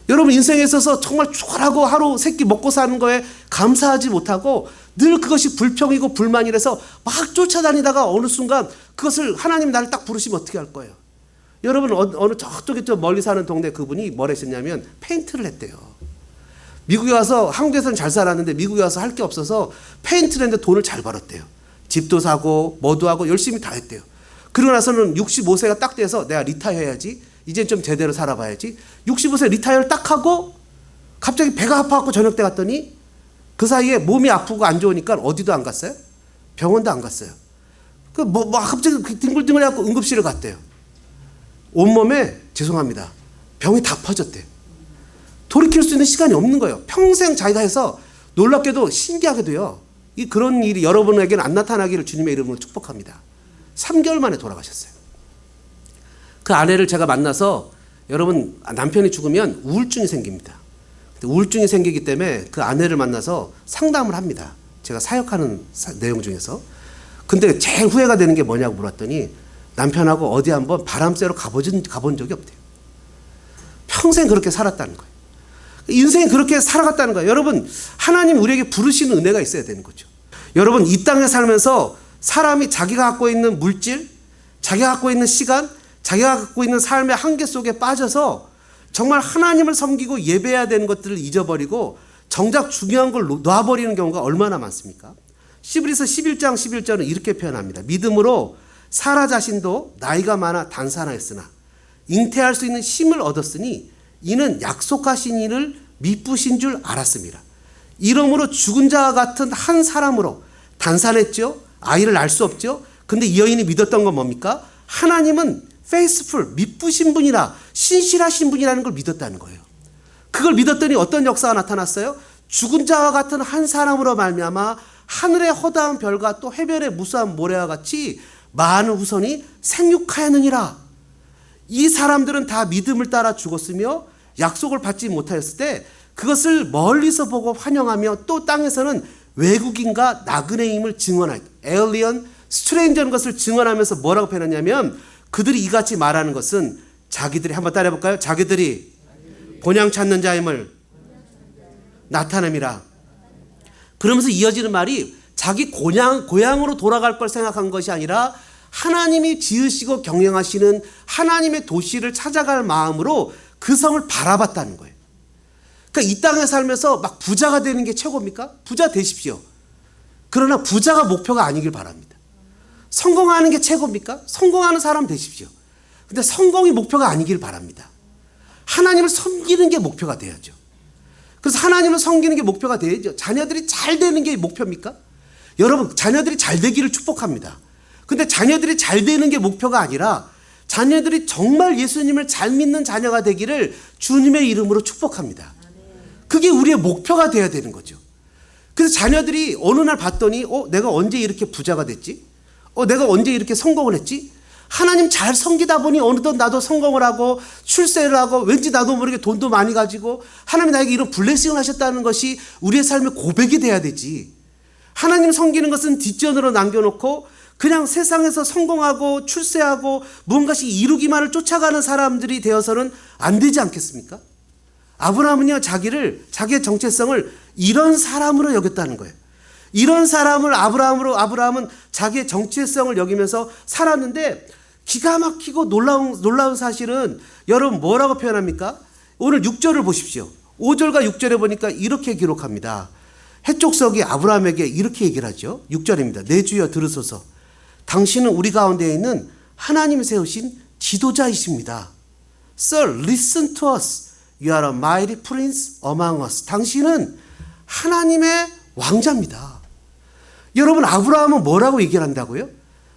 여러분 인생에 있어서 정말 죽어라고 하루 세끼 먹고 사는 거에 감사하지 못하고 늘 그것이 불평이고 불만이라서 막 쫓아다니다가 어느 순간 그것을 하나님 나를 딱 부르시면 어떻게 할 거예요? 여러분 어느 저쪽에 저 멀리 사는 동네 그분이 뭘 했었냐면 페인트를 했대요. 미국에 와서 한국에서는 잘 살았는데 미국에 와서 할 게 없어서 페인트를 했는데 돈을 잘 벌었대요. 집도 사고 뭐도 하고 열심히 다 했대요. 그러고 나서는 65세가 딱 돼서 내가 리타이어 해야지. 이제 좀 제대로 살아봐야지. 65세 리타이어를 딱 하고 갑자기 배가 아파갖고 저녁 때 갔더니 그 사이에 몸이 아프고 안 좋으니까 어디도 안 갔어요? 병원도 안 갔어요. 갑자기 뒹굴뒹굴 해갖고 응급실을 갔대요. 온몸에 죄송합니다. 병이 다 퍼졌대요. 돌이킬 수 있는 시간이 없는 거예요. 평생 자기가 해서 놀랍게도 신기하게도요. 그런 일이 여러분에게는 안 나타나기를 주님의 이름으로 축복합니다. 3개월 만에 돌아가셨어요. 그 아내를 제가 만나서 여러분 남편이 죽으면 우울증이 생깁니다. 우울증이 생기기 때문에 그 아내를 만나서 상담을 합니다. 제가 사역하는 내용 중에서. 근데 제일 후회가 되는 게 뭐냐고 물었더니 남편하고 어디 한번 바람 쐬러 가본 적이 없대요. 평생 그렇게 살았다는 거예요. 인생이 그렇게 살아갔다는 거예요. 여러분 하나님 우리에게 부르시는 은혜가 있어야 되는 거죠. 여러분 이 땅에 살면서 사람이 자기가 갖고 있는 물질, 자기가 갖고 있는 시간, 자기가 갖고 있는 삶의 한계 속에 빠져서 정말 하나님을 섬기고 예배해야 되는 것들을 잊어버리고 정작 중요한 걸 놔버리는 경우가 얼마나 많습니까? 시브리서 11장 11절은 이렇게 표현합니다. 믿음으로 사라 자신도 나이가 많아 단산하였으나 잉태할 수 있는 힘을 얻었으니 이는 약속하신 이를 미쁘신 줄 알았습니다. 이러므로 죽은 자와 같은 한 사람으로 단산했죠. 아이를 낳을 수 없죠. 근데 이 여인이 믿었던 건 뭡니까? 하나님은 faithful, 미쁘신 분이라 신실하신 분이라는 걸 믿었다는 거예요. 그걸 믿었더니 어떤 역사가 나타났어요? 죽은 자와 같은 한 사람으로 말미암아 하늘의 허다한 별과 또 해변의 무수한 모래와 같이 많은 후손이 생육하였느니라. 이 사람들은 다 믿음을 따라 죽었으며 약속을 받지 못하였을 때 그것을 멀리서 보고 환영하며 또 땅에서는 외국인과 나그네임을 증언하였다. 에일리언, 스트레인저인 것을 증언하면서 뭐라고 표현하냐면 그들이 이같이 말하는 것은 자기들이 한번 따라해 볼까요? 자기들이 본향 찾는 자임을 나타냄이라. 그러면서 이어지는 말이 자기 고향으로 돌아갈 걸 생각한 것이 아니라 하나님이 지으시고 경영하시는 하나님의 도시를 찾아갈 마음으로 그 성을 바라봤다는 거예요. 그러니까 이 땅에 살면서 막 부자가 되는 게 최고입니까? 부자 되십시오. 그러나 부자가 목표가 아니길 바랍니다. 성공하는 게 최고입니까? 성공하는 사람 되십시오. 근데 성공이 목표가 아니길 바랍니다. 하나님을 섬기는 게 목표가 돼야죠. 그래서 하나님을 섬기는 게 목표가 돼야죠. 자녀들이 잘 되는 게 목표입니까? 여러분 자녀들이 잘 되기를 축복합니다. 근데 자녀들이 잘 되는 게 목표가 아니라 자녀들이 정말 예수님을 잘 믿는 자녀가 되기를 주님의 이름으로 축복합니다. 그게 우리의 목표가 돼야 되는 거죠. 그래서 자녀들이 어느 날 봤더니 내가 언제 이렇게 부자가 됐지? 내가 언제 이렇게 성공을 했지? 하나님 잘 섬기다 보니 어느덧 나도 성공을 하고 출세를 하고 왠지 나도 모르게 돈도 많이 가지고 하나님이 나에게 이런 블레싱을 하셨다는 것이 우리의 삶의 고백이 돼야 되지. 하나님 섬기는 것은 뒷전으로 남겨놓고 그냥 세상에서 성공하고 출세하고 무언가씩 이루기만을 쫓아가는 사람들이 되어서는 안 되지 않겠습니까? 아브라함은요 자기의 정체성을 이런 사람으로 여겼다는 거예요. 이런 사람을 아브라함은 자기의 정체성을 여기면서 살았는데 기가 막히고 놀라운 사실은 여러분 뭐라고 표현합니까? 오늘 6절을 보십시오. 5절과 6절에 보니까 이렇게 기록합니다. 해족석이 아브라함에게 이렇게 얘기를 하죠. 6절입니다. 내 주여 들으소서. 당신은 우리 가운데 있는 하나님이 세우신 지도자이십니다. Sir, listen to us. You are a mighty prince among us. 당신은 하나님의 왕자입니다. 여러분 아브라함은 뭐라고 얘기를 한다고요?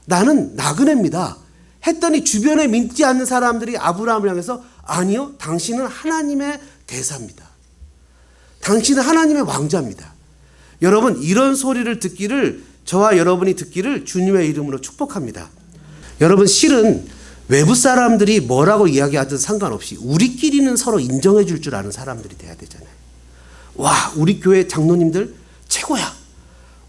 나는 나그네입니다. 했더니 주변에 믿지 않는 사람들이 아브라함을 향해서 아니요, 당신은 하나님의 대사입니다. 당신은 하나님의 왕자입니다. 여러분 이런 소리를 듣기를 저와 여러분이 듣기를 주님의 이름으로 축복합니다. 여러분 실은 외부 사람들이 뭐라고 이야기하든 상관없이 우리끼리는 서로 인정해 줄 줄 아는 사람들이 돼야 되잖아요. 와, 우리 교회 장로님들 최고야.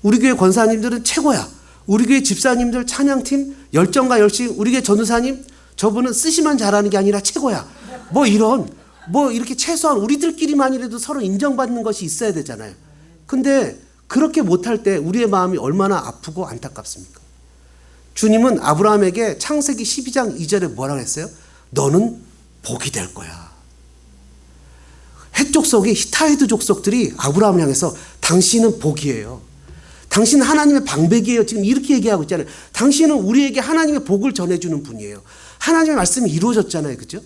우리 교회 권사님들은 최고야. 우리 교회 집사님들 찬양팀 열정과 열심, 우리 교회 전도사님 저분은 쓰시만 잘하는 게 아니라 최고야. 이렇게 최소한 우리들끼리만이라도 서로 인정받는 것이 있어야 되잖아요. 근데 그렇게 못할 때 우리의 마음이 얼마나 아프고 안타깝습니까? 주님은 아브라함에게 창세기 12장 2절에 뭐라고 했어요? 너는 복이 될 거야. 헷 족속이 히타이트 족속들이 아브라함을 향해서 당신은 복이에요. 당신은 하나님의 방백이에요. 지금 이렇게 얘기하고 있잖아요. 당신은 우리에게 하나님의 복을 전해주는 분이에요. 하나님의 말씀이 이루어졌잖아요. 그죠?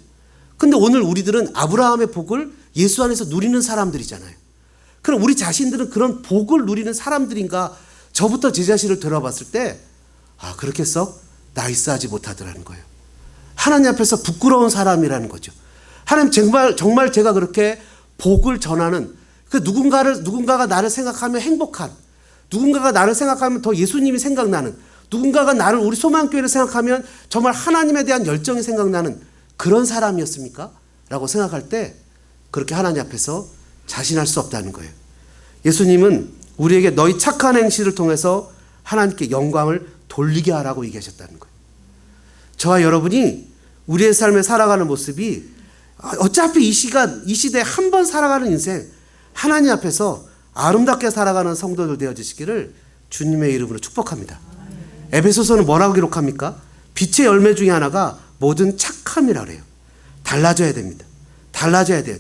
근데 오늘 우리들은 아브라함의 복을 예수 안에서 누리는 사람들이잖아요. 그럼 우리 자신들은 그런 복을 누리는 사람들인가? 저부터 제 자신을 돌아봤을 때 그렇게 썩 나이스하지 못하더라는 거예요. 하나님 앞에서 부끄러운 사람이라는 거죠. 하나님 정말 제가 그렇게 복을 전하는 그 누군가가 나를 생각하면 행복한, 누군가가 나를 생각하면 더 예수님이 생각나는, 누군가가 우리 소망교회를 생각하면 정말 하나님에 대한 열정이 생각나는 그런 사람이었습니까? 라고 생각할 때 그렇게 하나님 앞에서 자신할 수 없다는 거예요. 예수님은 우리에게 너희 착한 행실을 통해서 하나님께 영광을 돌리게 하라고 얘기하셨다는 거예요. 저와 여러분이 우리의 삶에 살아가는 모습이 어차피 이 시대에 한 번 살아가는 인생 하나님 앞에서 아름답게 살아가는 성도들 되어주시기를 주님의 이름으로 축복합니다. 에베소서는 뭐라고 기록합니까? 빛의 열매 중에 하나가 모든 착함이라 그래요. 달라져야 됩니다. 달라져야 돼요.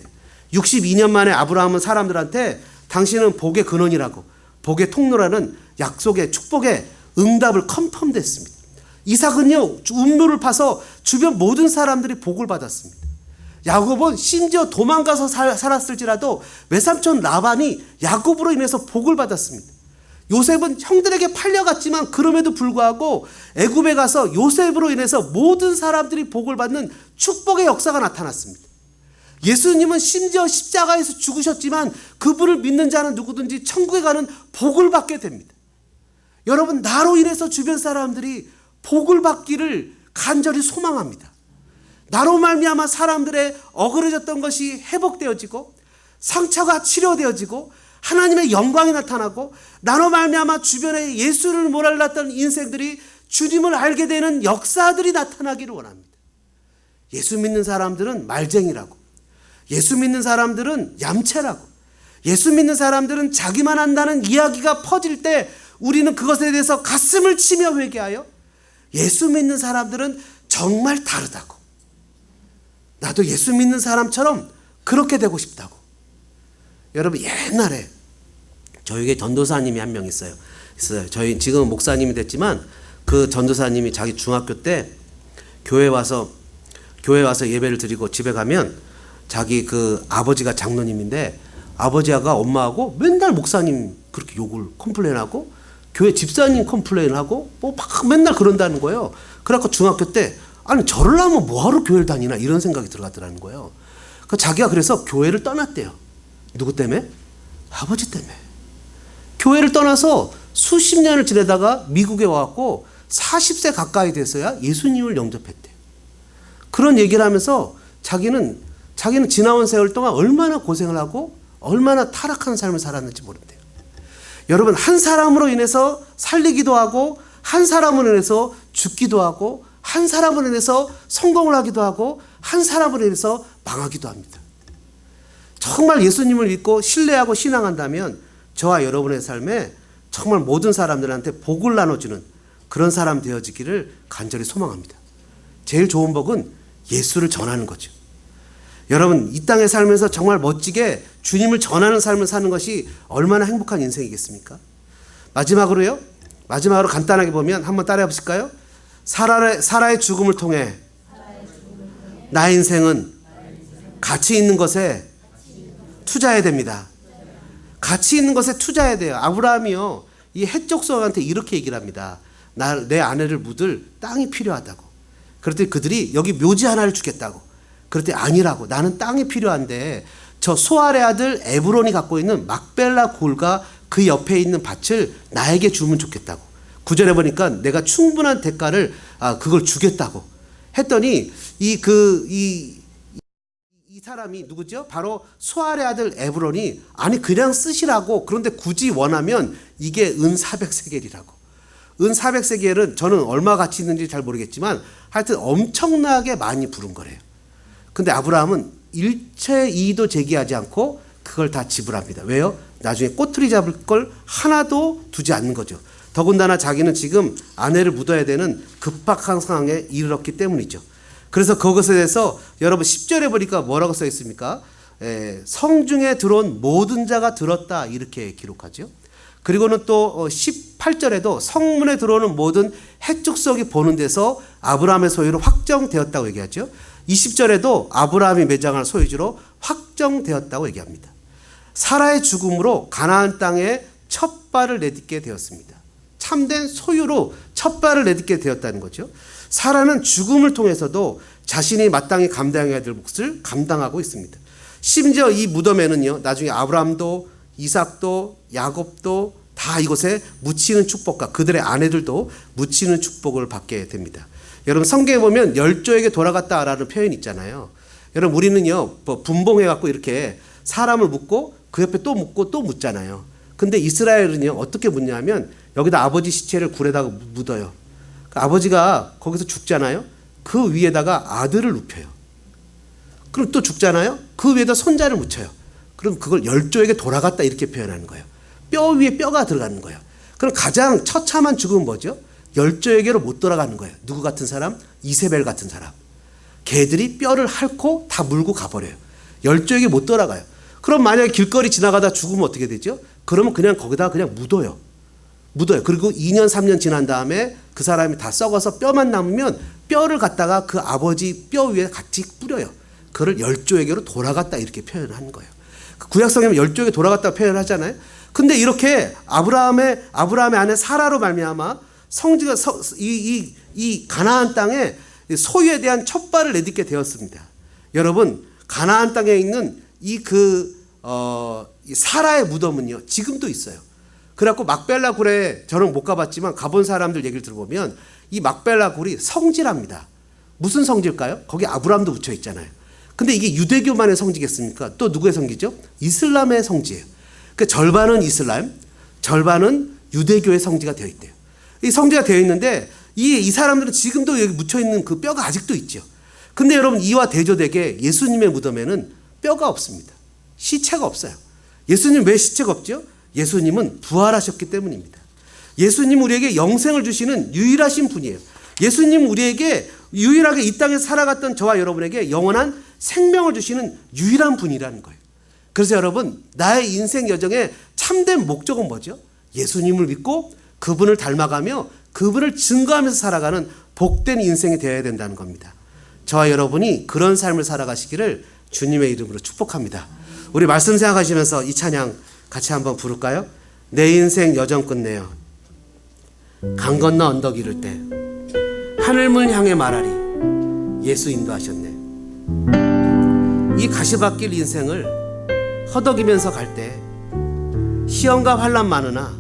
62년 만에 아브라함은 사람들한테 당신은 복의 근원이라고, 복의 통로라는 약속의 축복의 응답을 컨펌됐습니다. 이삭은요, 운묘를 파서 주변 모든 사람들이 복을 받았습니다. 야곱은 심지어 도망가서 살았을지라도 외삼촌 라반이 야곱으로 인해서 복을 받았습니다. 요셉은 형들에게 팔려갔지만 그럼에도 불구하고 애굽에 가서 요셉으로 인해서 모든 사람들이 복을 받는 축복의 역사가 나타났습니다. 예수님은 심지어 십자가에서 죽으셨지만 그분을 믿는 자는 누구든지 천국에 가는 복을 받게 됩니다. 여러분, 나로 인해서 주변 사람들이 복을 받기를 간절히 소망합니다. 나로 말미암아 사람들의 억울해졌던 것이 회복되어지고 상처가 치료되어지고 하나님의 영광이 나타나고 나로 말미암아 주변에 예수를 몰랐던 인생들이 주님을 알게 되는 역사들이 나타나기를 원합니다. 예수 믿는 사람들은 말쟁이라고, 예수 믿는 사람들은 얌체라고, 예수 믿는 사람들은 자기만 한다는 이야기가 퍼질 때 우리는 그것에 대해서 가슴을 치며 회개하여 예수 믿는 사람들은 정말 다르다고, 나도 예수 믿는 사람처럼 그렇게 되고 싶다고. 여러분, 옛날에 저에게 전도사님이 한 명 있어요. 저희 지금 목사님이 됐지만 그 전도사님이 자기 중학교 때 교회 와서 예배를 드리고 집에 가면 자기 그 아버지가 장로님인데 아버지가 엄마하고 맨날 목사님 그렇게 욕을 컴플레인하고 교회 집사님 컴플레인하고 뭐 막 맨날 그런다는 거예요. 그래갖고 중학교 때 아니 저러려면 뭐하러 교회를 다니나 이런 생각이 들어갔더라는 거예요. 그 자기가 그래서 교회를 떠났대요. 누구 때문에? 아버지 때문에. 교회를 떠나서 수십 년을 지내다가 미국에 와갖고 40세 가까이 돼서야 예수님을 영접했대요. 그런 얘기를 하면서 자기는 지나온 세월 동안 얼마나 고생을 하고 얼마나 타락한 삶을 살았는지 모른대요. 여러분, 한 사람으로 인해서 살리기도 하고 한 사람으로 인해서 죽기도 하고 한 사람으로 인해서 성공을 하기도 하고 한 사람으로 인해서 망하기도 합니다. 정말 예수님을 믿고 신뢰하고 신앙한다면 저와 여러분의 삶에 정말 모든 사람들한테 복을 나눠주는 그런 사람 되어지기를 간절히 소망합니다. 제일 좋은 복은 예수를 전하는 거죠. 여러분, 이 땅에 살면서 정말 멋지게 주님을 전하는 삶을 사는 것이 얼마나 행복한 인생이겠습니까? 마지막으로 간단하게 보면 한번 따라해 보실까요? 사라의 죽음을 통해 나의 인생은 가치 있는 것에 투자해야 됩니다. 가치 있는 것에 투자해야 돼요. 아브라함이요, 이 헷족성한테 이렇게 얘기를 합니다. 내 아내를 묻을 땅이 필요하다고. 그랬더니 그들이 여기 묘지 하나를 주겠다고. 그랬더니 아니라고. 나는 땅이 필요한데 저 소알의 아들 에브론이 갖고 있는 막벨라 굴과 그 옆에 있는 밭을 나에게 주면 좋겠다고. 9절에 보니까 내가 충분한 대가를 그걸 주겠다고 했더니 이 사람이 누구죠? 바로 소알의 아들 에브론이 아니 그냥 쓰시라고. 그런데 굳이 원하면 이게 은 400세겔이라고. 은 400세겔은 저는 얼마 가치 있는지 잘 모르겠지만 하여튼 엄청나게 많이 부른 거래요. 근데 아브라함은 일체 이의도 제기하지 않고 그걸 다 지불합니다. 왜요? 나중에 꼬투리 잡을 걸 하나도 두지 않는 거죠. 더군다나 자기는 지금 아내를 묻어야 되는 급박한 상황에 이르렀기 때문이죠. 그래서 그것에 대해서 여러분 10절에 보니까 뭐라고 써 있습니까? 성중에 들어온 모든 자가 들었다 이렇게 기록하죠. 그리고는 또 18절에도 성문에 들어오는 모든 해축석이 보는 데서 아브라함의 소유로 확정되었다고 얘기하죠. 20절에도 아브라함이 매장할 소유주로 확정되었다고 얘기합니다. 사라의 죽음으로 가나안 땅에 첫 발을 내딛게 되었습니다. 참된 소유로 첫 발을 내딛게 되었다는 거죠. 사라는 죽음을 통해서도 자신이 마땅히 감당해야 될 몫을 감당하고 있습니다. 심지어 이 무덤에는요, 나중에 아브라함도 이삭도 야곱도 다 이곳에 묻히는 축복과 그들의 아내들도 묻히는 축복을 받게 됩니다. 여러분, 성경에 보면 열조에게 돌아갔다라는 표현이 있잖아요. 여러분 우리는요 뭐 분봉해갖고 이렇게 사람을 묻고 그 옆에 또 묻고 또 묻잖아요. 근데 이스라엘은요 어떻게 묻냐면 여기다 아버지 시체를 굴에다가 묻어요. 그 아버지가 거기서 죽잖아요. 그 위에다가 아들을 눕혀요. 그럼 또 죽잖아요. 그 위에다 손자를 묻혀요. 그럼 그걸 열조에게 돌아갔다 이렇게 표현하는 거예요. 뼈 위에 뼈가 들어가는 거예요. 그럼 가장 처참한 죽음은 뭐죠? 열조에게로 못 돌아가는 거예요. 누구 같은 사람? 이세벨 같은 사람. 개들이 뼈를 핥고 다 물고 가버려요. 열조에게 못 돌아가요. 그럼 만약에 길거리 지나가다 죽으면 어떻게 되죠? 그러면 그냥 거기다가 그냥 묻어요. 그리고 2년 3년 지난 다음에 그 사람이 다 썩어서 뼈만 남으면 뼈를 갖다가 그 아버지 뼈 위에 같이 뿌려요. 그걸 열조에게로 돌아갔다 이렇게 표현하는 거예요. 구약성경에 열조에게 돌아갔다 표현하잖아요. 근데 이렇게 아브라함의 아내 사라로 말미암아 성지가 이 가나안 땅에 소유에 대한 첫 발을 내딛게 되었습니다. 여러분 가나안 땅에 있는 이 사라의 무덤은요 지금도 있어요. 그래갖고 막벨라 굴에 저는 못 가봤지만 가본 사람들 얘기를 들어보면 이 막벨라 굴이 성지랍니다. 무슨 성지일까요? 거기 아브라함도 붙여 있잖아요. 근데 이게 유대교만의 성지겠습니까? 또 누구의 성지죠? 이슬람의 성지예요. 그러니까 절반은 이슬람, 절반은 유대교의 성지가 되어 있대요. 이 성지가 되어 있는데 이 사람들은 지금도 여기 묻혀 있는 그 뼈가 아직도 있죠. 근데 여러분 이와 대조되게 예수님의 무덤에는 뼈가 없습니다. 시체가 없어요. 예수님 왜 시체가 없죠? 예수님은 부활하셨기 때문입니다. 예수님 우리에게 영생을 주시는 유일하신 분이에요. 예수님 우리에게 유일하게 이 땅에서 살아갔던 저와 여러분에게 영원한 생명을 주시는 유일한 분이라는 거예요. 그래서 여러분 나의 인생 여정의 참된 목적은 뭐죠? 예수님을 믿고 그분을 닮아가며 그분을 증거하면서 살아가는 복된 인생이 되어야 된다는 겁니다. 저와 여러분이 그런 삶을 살아가시기를 주님의 이름으로 축복합니다. 우리 말씀 생각하시면서 이 찬양 같이 한번 부를까요? 내 인생 여정 끝내요 강 건너 언덕 이를 때 하늘문 향해 말하리 예수 인도하셨네. 이 가시밭길 인생을 허덕이면서 갈 때 시험과 환난 많으나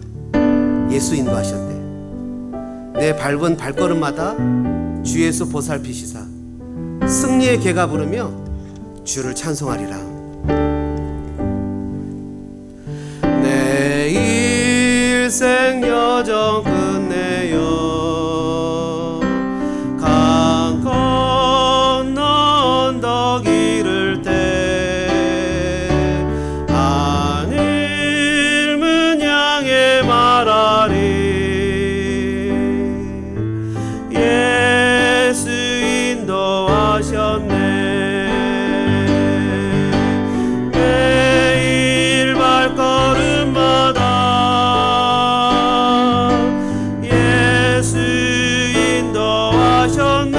예수 인도하셨네. 내 밟은 발걸음마다 주 예수 보살피시사 승리의 개가 부르며 주를 찬송하리라. 내 일생 여정 끝내요 강 건너 언덕 이를 때 하늘문 향해 말하리 예수 인도하셨네. 매일 발걸음마다 예수 인도하셨네.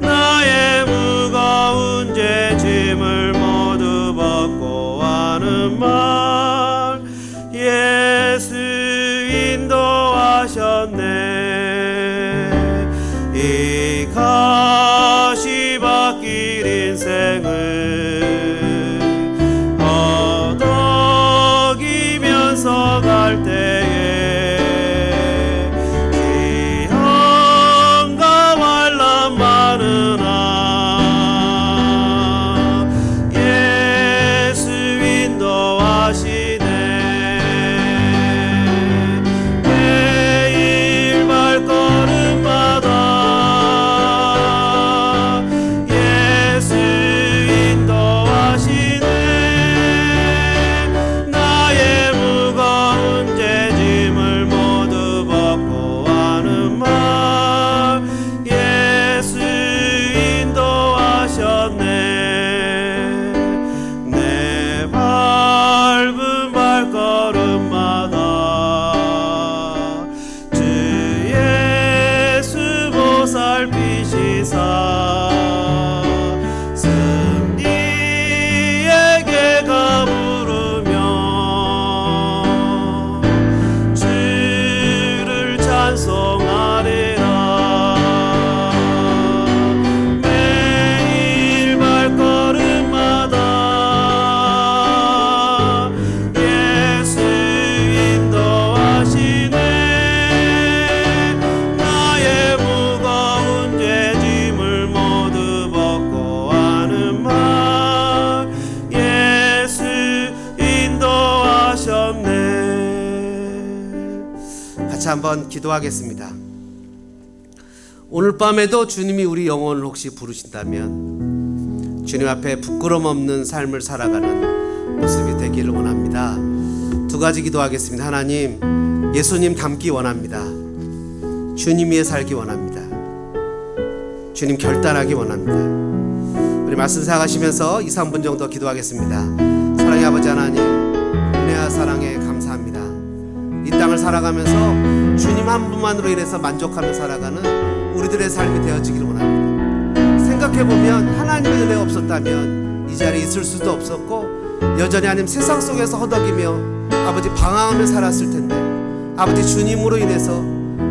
나의 무거운 죄 짐을 모두 벗고 하는 말 예수 인도하셨네. 이 가시밭길 인생을 허덕이면서 갈 때에 시험과 환난 많으나 예수 인도하셨네. 한번 기도하겠습니다. 오늘 밤에도 주님이 우리 영혼을 혹시 부르신다면 주님 앞에 부끄럼 없는 삶을 살아가는 모습이 되기를 원합니다. 두 가지 기도하겠습니다. 하나님, 예수님 닮기 원합니다. 주님 위에 살기 원합니다. 주님 결단하기 원합니다. 우리 말씀 생각하시면서 2, 3분 정도 기도하겠습니다. 사랑의 아버지 하나님, 은혜와 사랑에 감사합니다. 이 땅을 살아가면서 주님 한 분만으로 인해서 만족하며 살아가는 우리들의 삶이 되어지기를 원합니다. 생각해보면 하나님의 은혜가 없었다면 이 자리에 있을 수도 없었고 여전히 하나님 세상 속에서 허덕이며 아버지 방황하며 살았을 텐데, 아버지 주님으로 인해서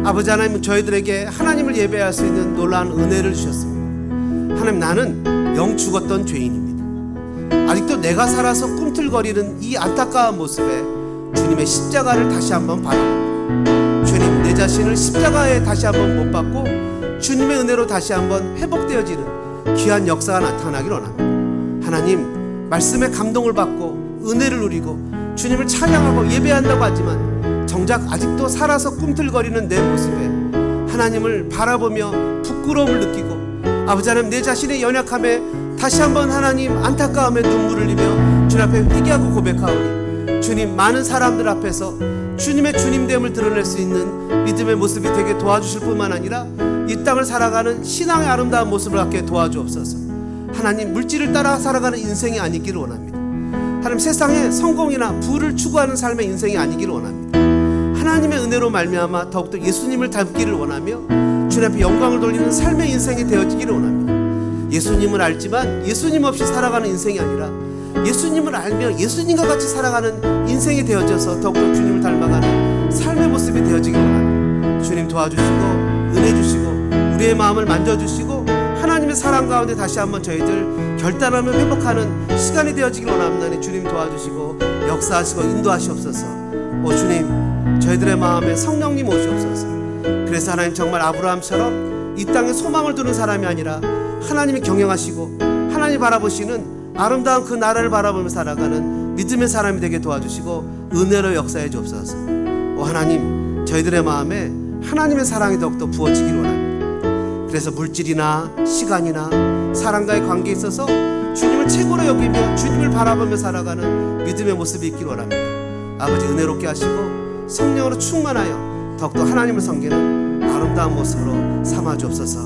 아버지 하나님은 저희들에게 하나님을 예배할 수 있는 놀라운 은혜를 주셨습니다. 하나님, 나는 영 죽었던 죄인입니다. 아직도 내가 살아서 꿈틀거리는 이 안타까운 모습에 주님의 십자가를 다시 한번 바랍니다. 주님, 내 자신을 십자가에 다시 한번 못 박고 주님의 은혜로 다시 한번 회복되어지는 귀한 역사가 나타나기를 원합니다. 하나님, 말씀에 감동을 받고 은혜를 누리고 주님을 찬양하고 예배한다고 하지만 정작 아직도 살아서 꿈틀거리는 내 모습에 하나님을 바라보며 부끄러움을 느끼고 아버지 하나님, 내 자신의 연약함에 다시 한번 하나님 안타까움에 눈물을 흘리며 주님 앞에 회개하고 고백하오니 주님, 많은 사람들 앞에서 주님의 주님됨을 드러낼 수 있는 믿음의 모습이 되게 도와주실 뿐만 아니라 이 땅을 살아가는 신앙의 아름다운 모습을 갖게 도와주옵소서. 하나님, 물질을 따라 살아가는 인생이 아니기를 원합니다. 하나님, 세상에 성공이나 부를 추구하는 삶의 인생이 아니기를 원합니다. 하나님의 은혜로 말미암아 더욱더 예수님을 닮기를 원하며 주님 앞에 영광을 돌리는 삶의 인생이 되어지기를 원합니다. 예수님을 알지만 예수님 없이 살아가는 인생이 아니라 예수님을 알며 예수님과 같이 살아가는 인생이 되어져서 더욱더 주님을 닮아가는 삶의 모습이 되어지기를 원합니다. 주님 도와주시고 은혜 주시고 우리의 마음을 만져주시고 하나님의 사랑 가운데 다시 한번 저희들 결단하며 회복하는 시간이 되어지기를 원합니다. 주님 도와주시고 역사하시고 인도하시옵소서. 오 주님, 저희들의 마음에 성령님 오시옵소서. 그래서 하나님, 정말 아브라함처럼 이 땅에 소망을 두는 사람이 아니라 하나님이 경영하시고 하나님이 바라보시는 아름다운 그 나라를 바라보며 살아가는 믿음의 사람이 되게 도와주시고 은혜로 역사해 주옵소서. 오 하나님, 저희들의 마음에 하나님의 사랑이 더욱더 부어지기를 원합니다. 그래서 물질이나 시간이나 사람과의 관계에 있어서 주님을 최고로 여기며 주님을 바라보며 살아가는 믿음의 모습이 있기를 원합니다. 아버지, 은혜롭게 하시고 성령으로 충만하여 더욱더 하나님을 섬기는 아름다운 모습으로 삼아 주옵소서.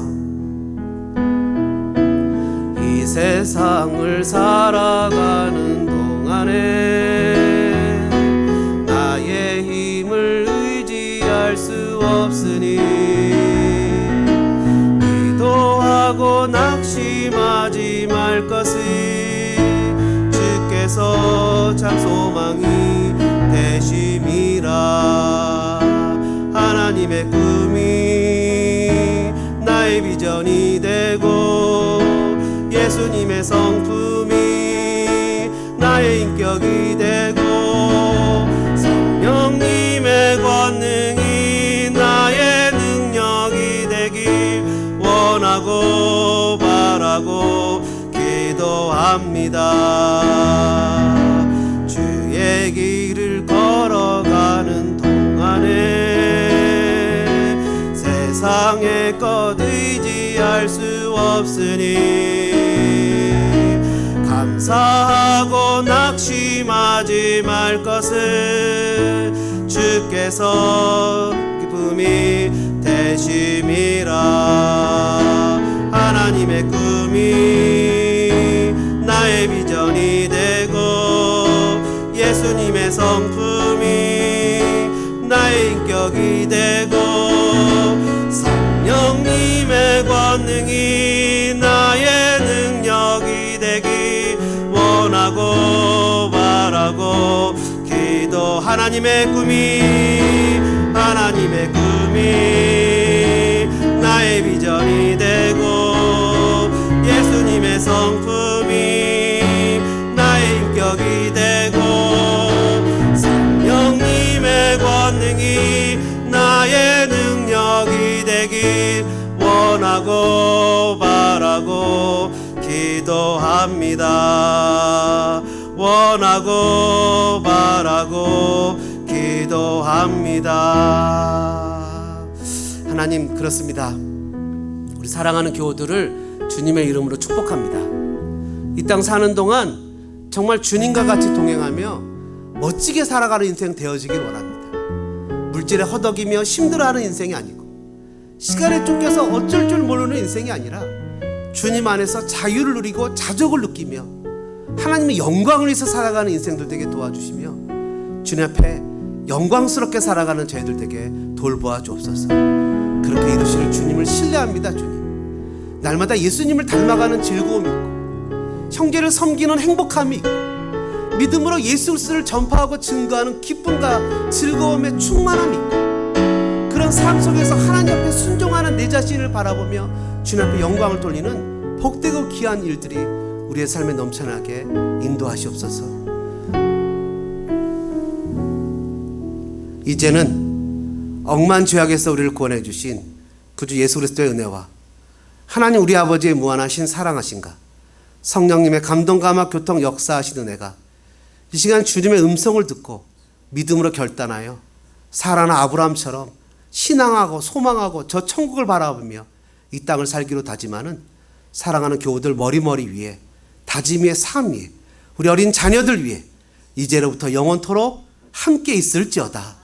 이 세상을 살아가는 동안에 나의 힘을 의지할 수 없으니 기도하고 낙심하지 말 것을 주께서 참 소망이 되심이라. 하나님의 꿈이 나의 비전이 되고 예수님의 성품이 나의 인격이 되고 성령님의 권능이 나의 능력이 되길 원하고 바라고 기도합니다. 주의 길을 걸어가는 동안에 세상의 것 의지할 수 없으니 감사하고 낙심하지 말 것을 주께서 기쁨이 되심이라. 하나님의 꿈이 나의 비전이 되고 예수님의 성품이 나의 인격이 되고 성령님의 권능이 나의 능력이 되기 원하고 바라고 기도. 하나님의 꿈이 나의 비전이 되고 예수님의 성품이 나의 인격이 되고 성령님의 권능이 나의 능력이 되길 원하고 바라고 기도합니다. 원하고 바라고 기도합니다. 기도합니다. 하나님, 그렇습니다. 우리 사랑하는 교우들을 주님의 이름으로 축복합니다. 이 땅 사는 동안 정말 주님과 같이 동행하며 멋지게 살아가는 인생 되어지길 원합니다. 물질에 허덕이며 힘들어하는 인생이 아니고, 시간에 쫓겨서 어쩔 줄 모르는 인생이 아니라 주님 안에서 자유를 누리고 자족을 느끼며 하나님의 영광을 위해서 살아가는 인생들 되게 도와주시며 주님 앞에 영광스럽게 살아가는 저희들 되게 돌보아 주옵소서. 그렇게 이루실 주님을 신뢰합니다. 주님, 날마다 예수님을 닮아가는 즐거움이 있고, 형제를 섬기는 행복함이 있고, 믿음으로 예수 그리스도를 전파하고 증거하는 기쁨과 즐거움의 충만함이 있고, 그런 삶 속에서 하나님 앞에 순종하는 내 자신을 바라보며 주님 앞에 영광을 돌리는 복되고 귀한 일들이 우리의 삶에 넘쳐나게 인도하시옵소서. 이제는 억만 죄악에서 우리를 구원해 주신 구주 예수 그리스도의 은혜와 하나님 우리 아버지의 무한하신 사랑하신가, 성령님의 감동 감화 교통 역사하신 은혜가 이 시간 주님의 음성을 듣고 믿음으로 결단하여 사라나 아브라함처럼 신앙하고 소망하고 저 천국을 바라보며 이 땅을 살기로 다짐하는 사랑하는 교우들 머리머리 위에, 다짐 위에, 삶 위에, 우리 어린 자녀들 위에 이제로부터 영원토록 함께 있을지어다.